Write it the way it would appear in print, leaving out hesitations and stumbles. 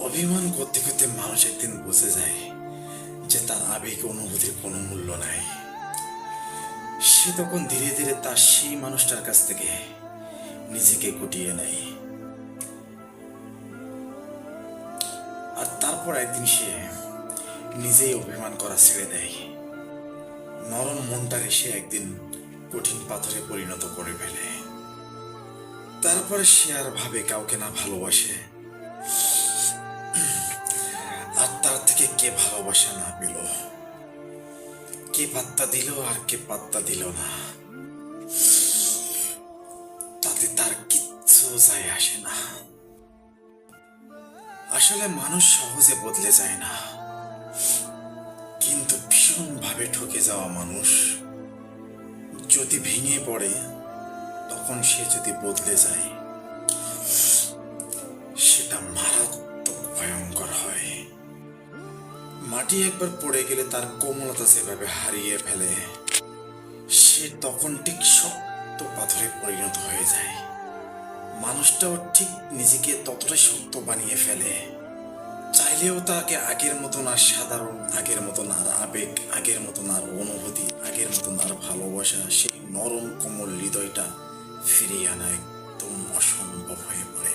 অভিমান করতে করতে মানুষ একদিন বুঝে যায় যে তার আবেগ অনুভূতির কোনো মূল্য নাই। সে তখন ধীরে ধীরে তার সেই মানুষটার কাছ থেকে নিজেকে গুটিয়ে নেয়। আর তারপর একদিন সে নিজেই অভিমান করা ছেড়ে দেয়। নরম মনটারে সে একদিন কঠিন পাথরে পরিণত করে ফেলে। তারপরে সে আর ভাবে কাউকে না ভালোবাসে, আর তার থেকে কে ভালোবাসা না পেল, কে পাত্তা দিল আর কে পাত্তা দিল না, তাতে তার কিচ্ছু যায় আসে না। আসলে মানুষ সহজে বদলে যায় না, কিন্তু ভীষণ ভাবে ঠকে যাওয়া মানুষ যদি ভেঙে পড়ে, তখন সে যদি বদলে যায়, সেটা মারাত্মক ভয়ঙ্কর হয়। মাটি একবার পড়ে গেলে তার কোমলতা যেভাবে হারিয়ে ফেলে, সে তখন ঠিক শক্ত পাথরে পরিণত হয়ে যায়। মানুষটাও ঠিক নিজেকে ততটাই শক্ত বানিয়ে ফেলে। চাইলেও তাকে আগের মতন আর সাধারণ, আগের মতন আর আবেগ, আগের মতন আর অনুভূতি, আগের মতন আর ভালোবাসা, সেই নরম কোমল হৃদয়টা ফিরিয়ে আনা একদম অসম্ভব হয়ে পড়ে।